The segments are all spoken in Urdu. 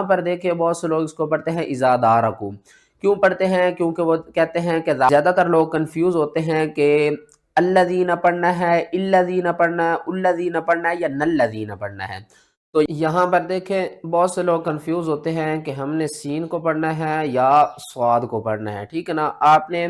یہاں پر دیکھیں بہت سے لوگ اس کو پڑھتے ہیں اذا دارکو، کیوں پڑھتے ہیں؟ کیونکہ وہ کہتے ہیں کہ زیادہ تر لوگ کنفیوز ہوتے ہیں کہ الذین پڑھنا ہے، الذین پڑھنا ہے، الذین پڑھنا ہے یا نلذین پڑھنا ہے۔ تو یہاں پر دیکھیں بہت سے لوگ کنفیوز ہوتے ہیں کہ ہم نے سین کو پڑھنا ہے یا صاد کو پڑھنا ہے، ٹھیک ہے نا؟ آپ نے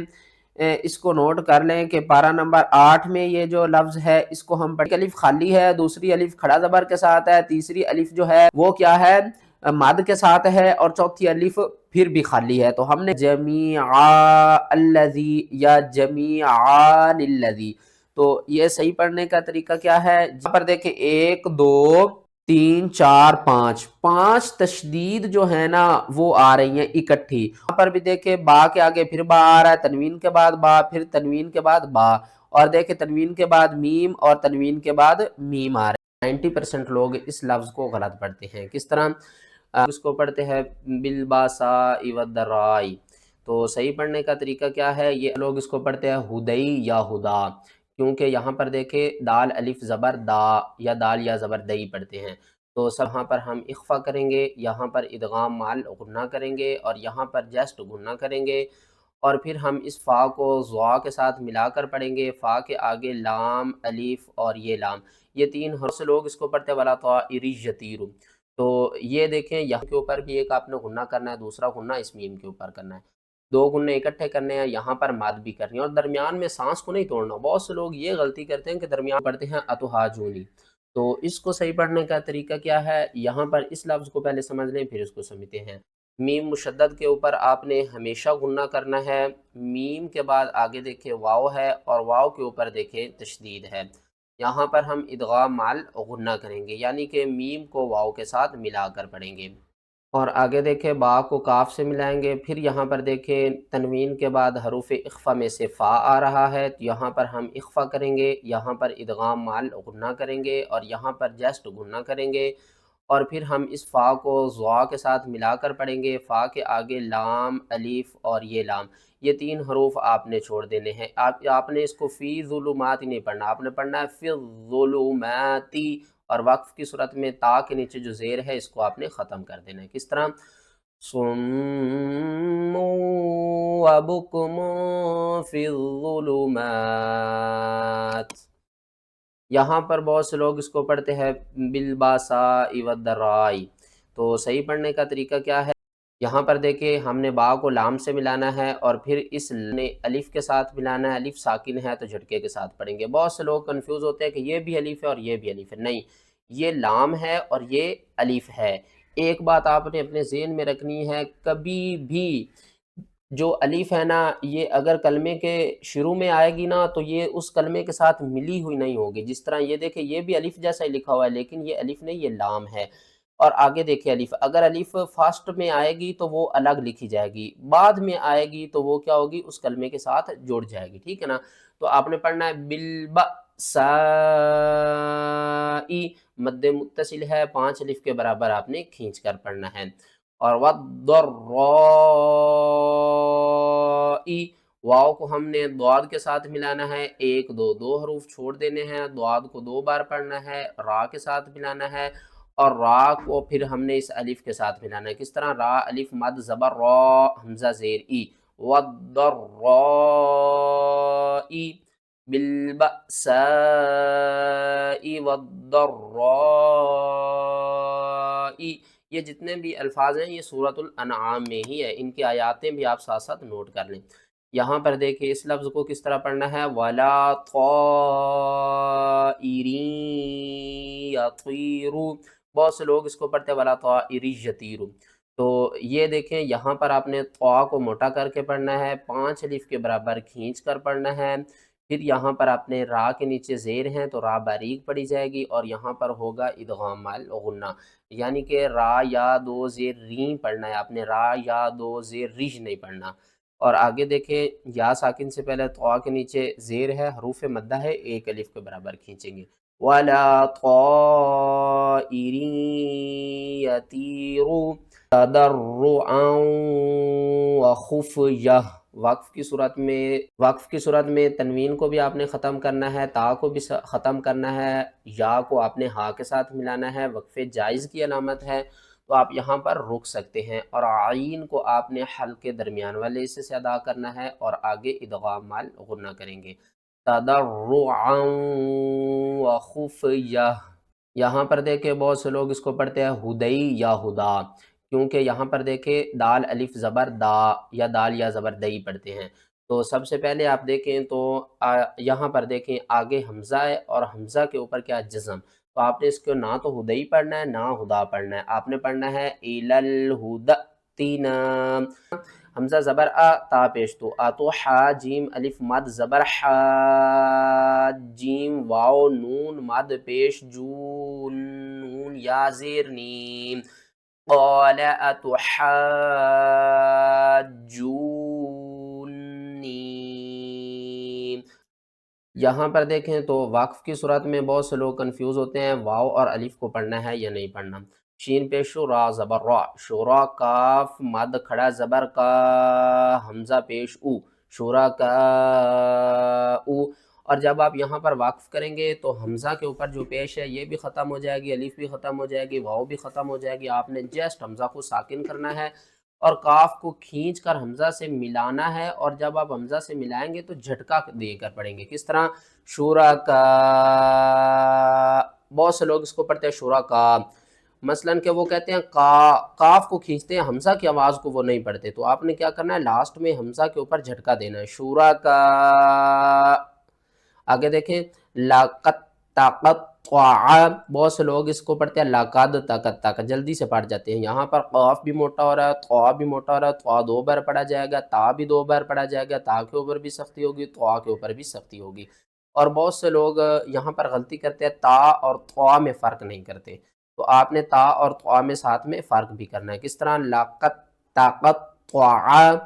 اس کو نوٹ کر لیں کہ پارہ نمبر 8 میں یہ جو لفظ ہے اس کو ہم پڑھ، الف خالی ہے، دوسری الف کھڑا زبر کے ساتھ ہے، تیسری الف جو ہے وہ کیا ہے؟ مد کے ساتھ ہے، اور چوتھی الف پھر بھی خالی ہے۔ تو ہم نے جمیعا الذی یا جمیعان الذی، تو یہ صحیح پڑھنے کا طریقہ کیا ہے؟ جہاں پر دیکھیں 1 2 3 4 5 5 تشدید جو ہے نا وہ آ رہی ہیں اکٹھی۔ یہاں پر بھی دیکھیں با کے آگے پھر با آ رہا ہے، تنوین کے بعد با، پھر تنوین کے بعد با، اور دیکھیں تنوین کے بعد میم اور تنوین کے بعد میم آ رہا ہے۔ 90% لوگ اس لفظ کو غلط پڑھتے ہیں۔ کس طرح؟ اس کو پڑھتے ہیں بالباساء والضراء۔ تو صحیح پڑھنے کا طریقہ کیا ہے؟ یہ لوگ اس کو پڑھتے ہیں ہدئی یا ہدا، کیونکہ یہاں پر دیکھیں دال الف زبر دا یا دال یا زبر دئی پڑھتے ہیں۔ تو سب یہاں پر ہم اخفا کریں گے، یہاں پر ادغام مال غنہ کریں گے، اور یہاں پر جسٹ غنہ کریں گے، اور پھر ہم اس فا کو ضا کے ساتھ ملا کر پڑھیں گے۔ فا کے آگے لام الف اور یہ لام، یہ 3 حروف سے لوگ اس کو پڑھتے ہیں ولا طائر یطیر۔ تو یہ دیکھیں یہاں کے اوپر بھی ایک آپ نے غنہ کرنا ہے، دوسرا غنہ اس میم کے اوپر کرنا ہے، 2 غنے اکٹھے کرنے ہیں، یہاں پر مد بھی کرنی ہے، اور درمیان میں سانس کو نہیں توڑنا۔ بہت سے لوگ یہ غلطی کرتے ہیں کہ درمیان پڑھتے ہیں اتحاجونی۔ تو اس کو صحیح پڑھنے کا طریقہ کیا ہے؟ یہاں پر اس لفظ کو پہلے سمجھ لیں پھر اس کو سمجھتے ہیں۔ میم مشدد کے اوپر آپ نے ہمیشہ غنہ کرنا ہے، میم کے بعد آگے دیکھیں واو ہے، اور واو کے اوپر دیکھیں تشدید ہے، یہاں پر ہم ادغام مال غنہ کریں گے، یعنی کہ میم کو واو کے ساتھ ملا کر پڑھیں گے۔ اور آگے دیکھیں با کو کاف سے ملائیں گے، پھر یہاں پر دیکھیں تنوین کے بعد حروف اخفا میں سے فا آ رہا ہے، تو یہاں پر ہم اخفا کریں گے، یہاں پر ادغام مال غنہ کریں گے، اور یہاں پر جسٹ غنہ کریں گے، اور پھر ہم اس فا کو ضا کے ساتھ ملا کر پڑھیں گے۔ فا کے آگے لام الف اور یہ لام، یہ 3 حروف آپ نے چھوڑ دینے ہیں۔ آپ نے اس کو فی ظلمات نہیں پڑھنا، آپ نے پڑھنا ہے فی الظلماتی، اور وقف کی صورت میں تا کے نیچے جو زیر ہے اس کو آپ نے ختم کر دینا ہے۔ کس طرح؟ صم وبکم فی الظلمات۔ یہاں پر بہت سے لوگ اس کو پڑھتے ہیں بالباساء والضراء۔ تو صحیح پڑھنے کا طریقہ کیا ہے؟ یہاں پر دیکھیں ہم نے با کو لام سے ملانا ہے، اور پھر اس نے الف کے ساتھ ملانا ہے، الف ساکن ہے تو جھٹکے کے ساتھ پڑھیں گے۔ بہت سے لوگ کنفیوز ہوتے ہیں کہ یہ بھی الف ہے اور یہ بھی الف ہے، نہیں، یہ لام ہے اور یہ الف ہے۔ ایک بات آپ نے اپنے ذہن میں رکھنی ہے، کبھی بھی جو الف ہے نا یہ اگر کلمے کے شروع میں آئے گی نا تو یہ اس کلمے کے ساتھ ملی ہوئی نہیں ہوگی۔ جس طرح یہ دیکھیں یہ بھی الف جیسا ہی لکھا ہوا ہے، لیکن یہ الف نہیں، یہ لام ہے۔ اور آگے دیکھیں الف، اگر الف فرسٹ میں آئے گی تو وہ الگ لکھی جائے گی، بعد میں آئے گی تو وہ کیا ہوگی؟ اس کلمے کے ساتھ جڑ جائے گی، ٹھیک ہے نا؟ تو آپ نے پڑھنا ہے بالبأساء، مد متصل ہے، 5 الف کے برابر آپ نے کھینچ کر پڑھنا ہے۔ اور والضراء، واو کو ہم نے ضاد کے ساتھ ملانا ہے، 1 2 2 حروف چھوڑ دینے ہیں، ضاد کو 2 بار پڑھنا ہے، را کے ساتھ ملانا ہے، اور را کو پھر ہم نے اس الف کے ساتھ ملانا ہے۔ کس طرح؟ را الف مد زبر را، حمزہ زیر ای، والضراء بالبأساء والضراء۔ یہ جتنے بھی الفاظ ہیں یہ سورۃ الانعام میں ہی ہے، ان کی آیاتیں بھی آپ ساتھ ساتھ نوٹ کر لیں۔ یہاں پر دیکھیں اس لفظ کو کس طرح پڑھنا ہے، وَلَا طَائِرٍ يَطِيرُ، بہت سے لوگ اس کو پڑھتے ہیں وَلَا طَائِرٍ يَطِيرُ۔ تو یہ دیکھیں یہاں پر آپ نے طا کو موٹا کر کے پڑھنا ہے، 5 الف کے برابر کھینچ کر پڑھنا ہے، پھر یہاں پر آپ نے را کے نیچے زیر ہیں تو را باریک پڑھی جائے گی، اور یہاں پر ہوگا ادغام مال غنہ، یعنی کہ را یا 2 زیر رین پڑھنا ہے آپ نے، را یا 2 زیر رج نہیں پڑھنا۔ اور آگے دیکھیں یا ساکن سے پہلے طا کے نیچے زیر ہے، حروف مدہ ہے، 1 الف کے برابر کھینچیں گے۔ وَلَا طَائِرٍ يَطِيرُ تَضَرُّعًا وَخُفْيَةً۔ وقف کی صورت میں تنوین کو بھی آپ نے ختم کرنا ہے، تا کو بھی ختم کرنا ہے، یا کو آپ نے ہا کے ساتھ ملانا ہے، وقف جائز کی علامت ہے۔ تو آپ یہاں پر رک سکتے ہیں، اور عین کو آپ نے حلق کے درمیان والے حصے سے ادا کرنا ہے اور آگے ادغام مال غنہ کریں گے۔ تضرعا وخفیہ، یہاں پر دیکھیں بہت سے لوگ اس کو پڑھتے ہیں ہدئی یا ہدا، کیونکہ یہاں پر دیکھیں دال الف زبر دا یا دال یا زبر دئی پڑھتے ہیں۔ تو سب سے پہلے آپ دیکھیں تو یہاں پر دیکھیں آگے حمزہ ہے اور حمزہ کے اوپر کیا جزم، تو آپ نے اس کو نہ تو ہدئی پڑھنا ہے نہ ہدا پڑھنا ہے، آپ نے پڑھنا ہے الالہدتینا، حمزہ زبر تا پیش تو حا جیم الف مد زبر حا جیم واو نون مد پیش جون نون یا زیر نیم، قال اتحاجونی، یہاں پر دیکھیں تو وقف کی صورت میں بہت سے لوگ کنفیوز ہوتے ہیں واو اور الف کو پڑھنا ہے یا نہیں پڑھنا۔ شین پیش را زبر را، شورا کاف مد کھڑا زبر کا، حمزہ پیش او، شورا کا او، اور جب آپ یہاں پر وقف کریں گے تو حمزہ کے اوپر جو پیش ہے یہ بھی ختم ہو جائے گی، الف بھی ختم ہو جائے گی، واو بھی ختم ہو جائے گی، آپ نے جسٹ حمزہ کو ساکن کرنا ہے اور کاف کو کھینچ کر حمزہ سے ملانا ہے، اور جب آپ حمزہ سے ملائیں گے تو جھٹکا دے کر پڑھیں گے۔ کس طرح؟ شورا کا، بہت سے لوگ اس کو پڑھتے ہیں شورا کا، مثلاً کہ وہ کہتے ہیں کاف کو کھینچتے ہیں، حمزہ کی آواز کو وہ نہیں پڑھتے، تو آپ نے کیا کرنا ہے لاسٹ میں حمزہ کے اوپر جھٹکا دینا ہے، شورا کا۔ آگے دیکھیں لاقت طاقت، بہت سے لوگ اس کو پڑھتے ہیں لاقد طاقت طاقت، جلدی سے پڑھ جاتے ہیں، یہاں پر قاف بھی موٹا ہو رہا ہے، طا بھی موٹا ہو رہا ہے، طا دو بار پڑھا جائے گا، تا بھی دو بار پڑھا جائے گا، تا کے اوپر بھی سختی ہوگی، طا کے اوپر بھی سختی ہوگی، اور بہت سے لوگ یہاں پر غلطی کرتے ہیں تا اور طا میں فرق نہیں کرتے، تو آپ نے تا اور طا میں ساتھ میں فرق بھی کرنا ہے۔ کس طرح؟ لاقت طاقت طا۔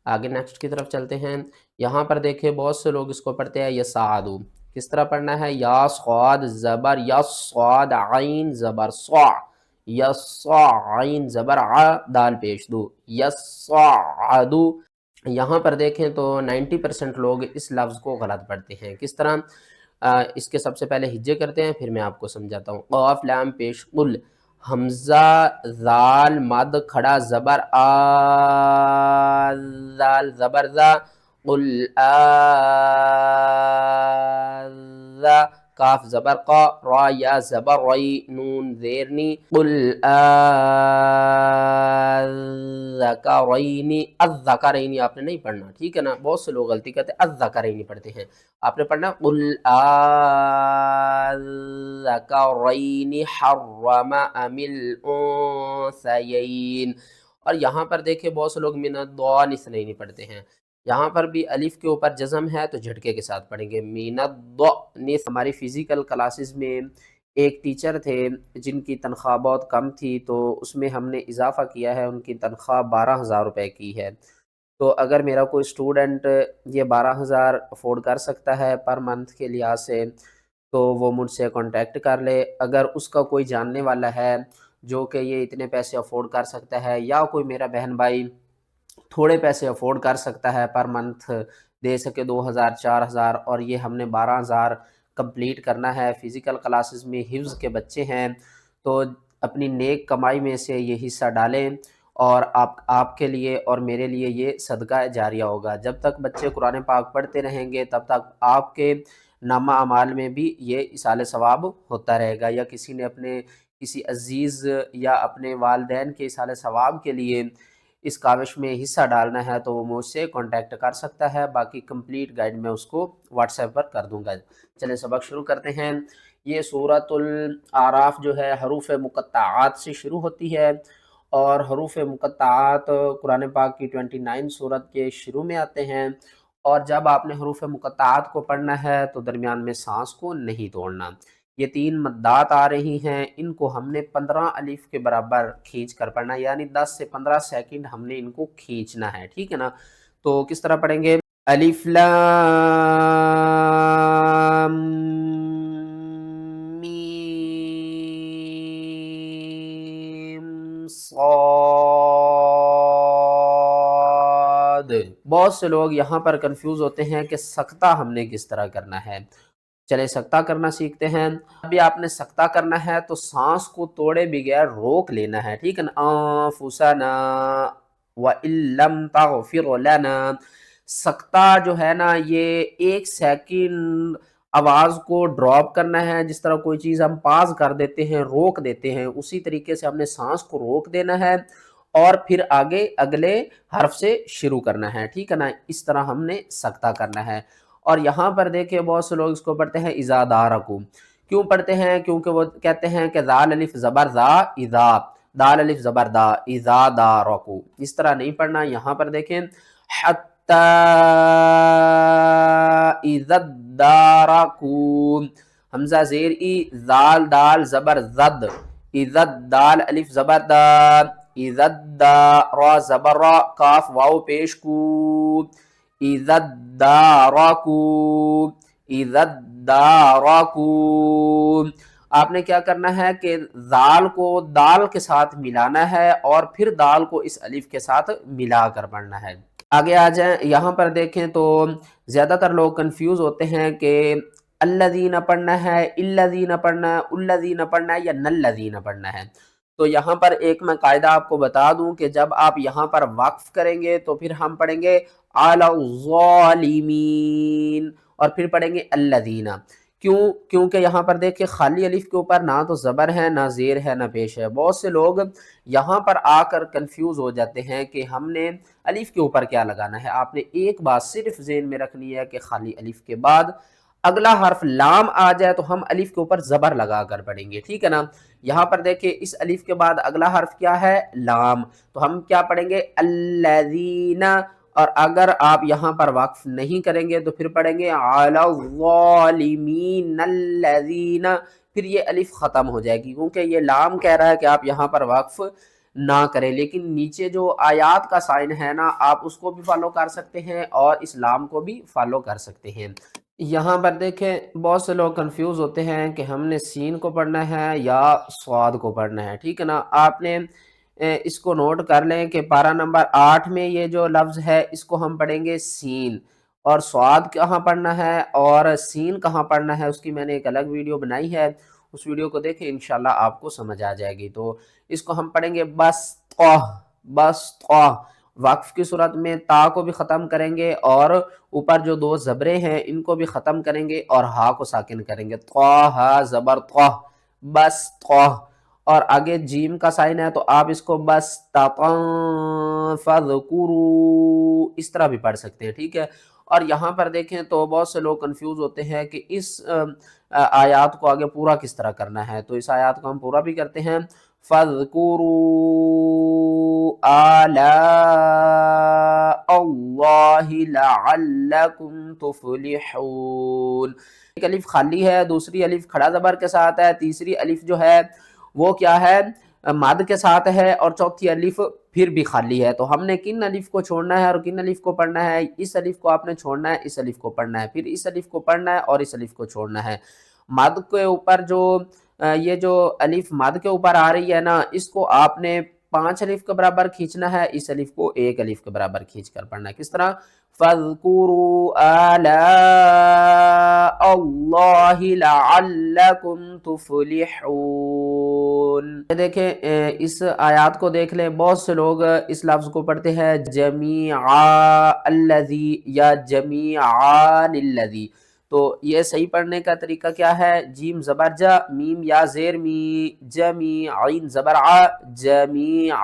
آگے نیکسٹ کی طرف چلتے ہیں، یہاں پر دیکھیں بہت سے لوگ اس کو پڑھتے ہیں یسعدو، کس طرح پڑھنا ہے؟ یا صاد زبر یس، صاد عین زبر صا، یسع عین زبر ع دال پیش دو، یسعدو، یہاں پر دیکھیں تو 90% لوگ اس لفظ کو غلط پڑھتے ہیں۔ کس طرح؟ اس کے سب سے پہلے ہجے کرتے ہیں پھر میں آپ کو سمجھاتا ہوں۔ قاف لام پیش قل، حمزہ ذال مد کھڑا زبر آ، ذال زبر ذا، قل آذا، کاف زبر قا، را یا زبر ری، نون زیرنی، قل آذکرینی، الذکرینی آپ نے نہیں پڑھنا، ٹھیک ہے نا، بہت سے لوگ غلطی کرتے ہیں الذکرینی پڑھتے ہیں، آپ نے پڑھنا قل آذکرین حرم ام الانثیین، اور یہاں پر دیکھیں بہت سے لوگ من الضان نہیں پڑھتے ہیں، یہاں پر بھی الف کے اوپر جزم ہے تو جھٹکے کے ساتھ پڑھیں گے من الضان۔ ہماری فزیکل کلاسز میں ایک ٹیچر تھے جن کی تنخواہ بہت کم تھی، تو اس میں ہم نے اضافہ کیا ہے، ان کی تنخواہ 12,000 روپے کی ہے، تو اگر میرا کوئی اسٹوڈنٹ یہ 12,000 افورڈ کر سکتا ہے پر منتھ کے لحاظ سے تو وہ مجھ سے کانٹیکٹ کر لے، اگر اس کا کوئی جاننے والا ہے جو کہ یہ اتنے پیسے افورڈ کر سکتا ہے، یا کوئی میرا بہن بھائی تھوڑے پیسے افورڈ کر سکتا ہے پر منتھ دے سکے 2,000 4,000، اور یہ ہم نے 12,000 کمپلیٹ کرنا ہے، فزیکل کلاسز میں حفظ کے بچے ہیں، تو اپنی نیک کمائی میں سے یہ حصہ ڈالیں، اور آپ کے لیے اور میرے لیے یہ صدقہ جاریہ ہوگا، جب تک بچے قرآن پاک پڑھتے رہیں گے تب تک آپ کے نامہ اعمال میں بھی یہ ایصال ثواب ہوتا رہے گا، یا کسی نے اپنے کسی عزیز یا اپنے والدین کے ایصال ثواب کے لیے اس کاوش میں حصہ ڈالنا ہے تو وہ مجھ سے کانٹیکٹ کر سکتا ہے، باقی کمپلیٹ گائیڈ میں اس کو واٹس ایپ پر کر دوں گا۔ چلیں سبق شروع کرتے ہیں۔ یہ سورۃ الاعراف جو ہے حروف مقطعات سے شروع ہوتی ہے، اور حروف مقطعات قرآن پاک کی 29 سورت کے شروع میں آتے ہیں، اور جب آپ نے حروف مقطعات کو پڑھنا ہے تو درمیان میں سانس کو نہیں توڑنا۔ یہ 3 مدات آ رہی ہیں، ان کو ہم نے 15 الف کے برابر کھینچ کر پڑھنا ہے، یعنی 10 سے 15 سیکنڈ ہم نے ان کو کھینچنا ہے، ٹھیک ہے نا؟ تو کس طرح پڑھیں گے؟ الف لام میم صاد۔ بہت سے لوگ یہاں پر کنفیوز ہوتے ہیں کہ سکتہ ہم نے کس طرح کرنا ہے، چلے سکتہ کرنا سیکھتے ہیں۔ ابھی آپ نے سکتہ کرنا ہے تو سانس کو توڑے بغیر روک لینا ہے، ٹھیک ہے نا؟ انفسنا وَإِن لَّمْ تَغْفِرْ لَنَا، سکتہ جو ہے نا یہ ایک سیکنڈ آواز کو ڈراپ کرنا ہے، جس طرح کوئی چیز ہم پاز کر دیتے ہیں، روک دیتے ہیں، اسی طریقے سے ہم نے سانس کو روک دینا ہے اور پھر آگے اگلے حرف سے شروع کرنا ہے، ٹھیک ہے نا؟ اس طرح ہم نے سکتہ کرنا ہے۔ اور یہاں پر دیکھیں بہت سے لوگ اس کو پڑھتے ہیں اذا دارکو، کیوں پڑھتے ہیں؟ کیونکہ وہ کہتے ہیں کہ ذال الف زبر ذا، اذا، دال الف زبر دا، اذا دارکو، اس طرح نہیں پڑھنا۔ یہاں پر دیکھیں حتی اذا دارکو، حمزہ زیر ای، ذال دال زبر زد، اذا دال الف زبر دا، اذا دا را زبر را، کاف واو پیش کو، اذا دارکو، اذا دارکو۔ آپ نے کیا کرنا ہے کہ ذال کو دال کے ساتھ ملانا ہے اور پھر دال کو اس الف کے ساتھ ملا کر پڑھنا ہے۔ آگے آ جائیں، یہاں پر دیکھیں تو زیادہ تر لوگ کنفیوز ہوتے ہیں کہ الذین پڑھنا ہے، الذین پڑھنا ہے، الذین پڑھنا ہے یا نلذین پڑھنا ہے۔ تو یہاں پر ایک میں قاعدہ آپ کو بتا دوں کہ جب آپ یہاں پر وقف کریں گے تو پھر ہم پڑھیں گے علی الظالمین اور پھر پڑھیں گے الذین۔ کیونکہ یہاں پر دیکھیں خالی الف کے اوپر نہ تو زبر ہے، نہ زیر ہے، نہ پیش ہے۔ بہت سے لوگ یہاں پر آ کر کنفیوز ہو جاتے ہیں کہ ہم نے الف کے اوپر کیا لگانا ہے۔ آپ نے ایک بات صرف ذہن میں رکھنی ہے کہ خالی الف کے بعد اگلا حرف لام آ جائے تو ہم الف کے اوپر زبر لگا کر پڑھیں گے، ٹھیک ہے نا؟ یہاں پر دیکھیں اس الف کے بعد اگلا حرف کیا ہے؟ لام، تو ہم کیا پڑھیں گے؟ الذین۔ اور اگر آپ یہاں پر وقف نہیں کریں گے تو پھر پڑھیں گے علی الظالمین الذین، پھر یہ الف ختم ہو جائے گی، کیونکہ یہ لام کہہ رہا ہے کہ آپ یہاں پر وقف نہ کریں۔ لیکن نیچے جو آیات کا سائن ہے نا، آپ اس کو بھی فالو کر سکتے ہیں اور اس لام کو بھی فالو کر سکتے ہیں۔ یہاں پر دیکھیں بہت سے لوگ کنفیوز ہوتے ہیں کہ ہم نے سین کو پڑھنا ہے یا صاد کو پڑھنا ہے، ٹھیک ہے نا؟ آپ نے اس کو نوٹ کر لیں کہ پارہ نمبر 8 میں یہ جو لفظ ہے اس کو ہم پڑھیں گے سین، اور صاد کہاں پڑھنا ہے اور سین کہاں پڑھنا ہے اس کی میں نے ایک الگ ویڈیو بنائی ہے، اس ویڈیو کو دیکھیں انشاءاللہ آپ کو سمجھ آ جائے گی۔ تو اس کو ہم پڑھیں گے بس وقف کی صورت میں تا کو بھی ختم کریں گے اور اوپر جو دو زبریں ہیں ان کو بھی ختم کریں گے اور ہا کو ساکن کریں گے، طہ زبر طہ، بس طہ۔ اور آگے جیم کا سائن ہے تو آپ اس کو بس فذکروا اس طرح بھی پڑھ سکتے ہیں، ٹھیک ہے؟ اور یہاں پر دیکھیں تو بہت سے لوگ کنفیوز ہوتے ہیں کہ اس آیات کو آگے پورا کس طرح کرنا ہے، تو اس آیات کو ہم پورا بھی کرتے ہیں، فَاذْكُرُوا آلَاءَ اللَّهِ لَعَلَّكُمْ تُفْلِحُونَ۔ ایک الف خالی ہے، دوسری الف کھڑا زبر کے ساتھ ہے، تیسری الف جو ہے وہ کیا ہے؟ مد کے ساتھ ہے، اور چوتھی الف پھر بھی خالی ہے۔ تو ہم نے کن الف کو چھوڑنا ہے اور کن الف کو پڑھنا ہے؟ اس الف کو آپ نے چھوڑنا ہے، اس الف کو پڑھنا ہے، پھر اس الف کو پڑھنا ہے اور اس الف کو چھوڑنا ہے۔ مد کے اوپر جو یہ جو الف مد کے اوپر آ رہی ہے نا، اس کو آپ نے 5 الف کے برابر کھینچنا ہے، اس الف کو 1 الف کے برابر کھینچ کر پڑھنا ہے۔ کس طرح؟ فَاذْكُرُوا آلَاءَ اللَّهِ لَعَلَّكُمْ تُفْلِحُونَ۔ دیکھیں اس آیات کو دیکھ لیں، بہت سے لوگ اس لفظ کو پڑھتے ہیں جمیعا الذی یا جمیعان الذی، تو یہ صحیح پڑھنے کا طریقہ کیا ہے؟ جیم زبر جا، میم یا زیر می، جمی، عین زبر ع، جمیع،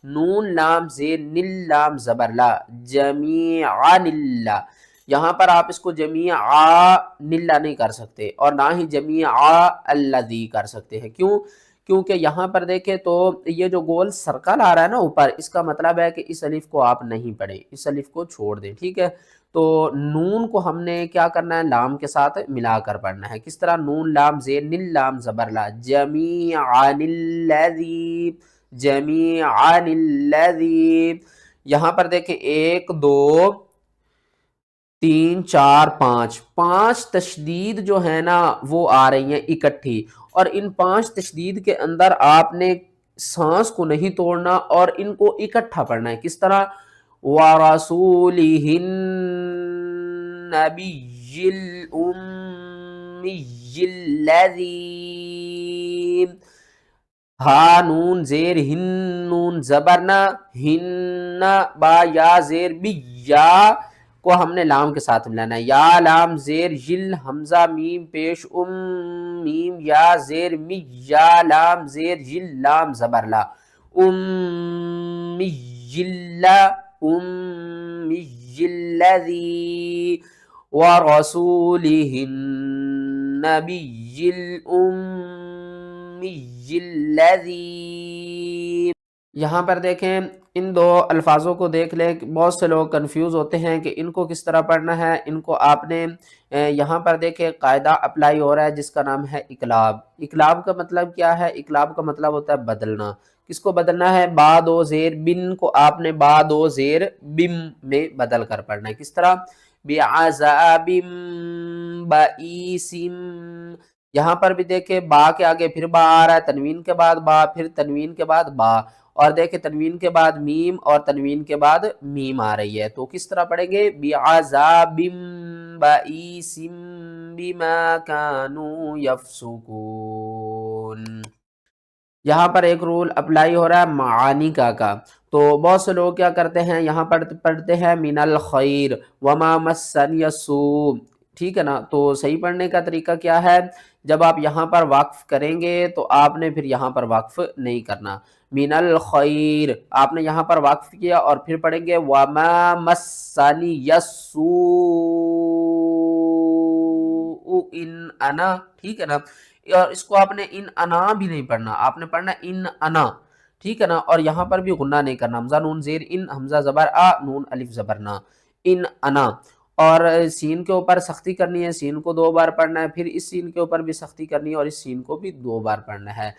نون لام زیر نل لام زبر لا، جمیعان اللہ۔ یہاں پر آپ اس کو جمیعا نلا نہیں کر سکتے اور نہ ہی جمیعا الذی کر سکتے ہیں۔ کیوں؟ کیونکہ یہاں پر دیکھیں تو یہ جو گول سرکل آ رہا ہے نا اوپر، اس کا مطلب ہے کہ اس الف کو آپ نہیں پڑھیں، اس الف کو چھوڑ دیں، ٹھیک ہے؟ تو نون کو ہم نے کیا کرنا ہے؟ لام کے ساتھ ملا کر پڑھنا ہے۔ کس طرح؟ نون لام زیر نل لام زبر لا، جمیعان الذی، جمیعان الذی۔ یہاں پر دیکھیں 1 2 3 4 5، 5 تشدید جو ہے نا وہ آ رہی ہیں اکٹھی، اور ان 5 تشدید کے اندر آپ نے سانس کو نہیں توڑنا اور ان کو اکٹھا پڑھنا ہے۔ کس طرح؟ وَرَسُولِهِ النَّبِيِّ الْأُمِّيِّ الذی، ہا نون زیر ہن نون زبرنا ہن با یا زیر بی، یا کو ہم نے لام کے ساتھ ملانا ہے، یا لام زیر یل حمزہ میم پیش میم یا زیر می، یا لام زیر یل لام زبر لا، یلا الذی ورسولہ النبی الذی۔ یہاں پر دیکھیں ان دو الفاظوں کو دیکھ لیں، بہت سے لوگ کنفیوز ہوتے ہیں کہ ان کو کس طرح پڑھنا ہے۔ ان کو آپ نے یہاں پر دیکھیں قاعدہ اپلائی ہو رہا ہے جس کا نام ہے اقلاب۔ اقلاب کا مطلب کیا ہے؟ اقلاب کا مطلب ہوتا ہے بدلنا۔ کس کو بدلنا ہے؟ با دو زیر بن کو آپ نے با دو زیر بم میں بدل کر پڑھنا ہے۔ کس طرح؟ بعذاب بئیس، یہاں پر بھی دیکھیں با کے آگے پھر با آ رہا ہے، تنوین کے بعد با، پھر تنوین کے بعد با، اور دیکھیں تنوین کے بعد میم اور تنوین کے بعد میم آ رہی ہے، تو کس طرح پڑھیں گے؟ بعذاب بئیس بما كانوا یفسقون۔ یہاں پر ایک رول اپلائی ہو رہا ہے معانی کا، تو بہت سے لوگ کیا کرتے ہیں یہاں پر پڑھتے ہیں من الخیر وما مسنی السوء، ٹھیک ہے نا؟ تو صحیح پڑھنے کا طریقہ کیا ہے؟ جب آپ یہاں پر وقف کریں گے تو آپ نے پھر یہاں پر وقف نہیں کرنا، من الخیر آپ نے یہاں پر وقف کیا اور پھر پڑھیں گے وما مسنی السوء ان انا، ٹھیک ہے نا؟ اور اس کو آپ نے ان انا بھی نہیں پڑھنا، آپ نے پڑھنا ان انا، ٹھیک ہے نا؟ اور یہاں پر بھی غنہ نہیں کرنا، حمزہ نون زیر ان، حمزہ زبر آ، نون الف زبر نا، ان انا۔ اور سین کے اوپر سختی کرنی ہے، سین کو 2 بار پڑھنا ہے، پھر اس سین کے اوپر بھی سختی کرنی ہے اور اس سین کو بھی 2 بار پڑھنا ہے۔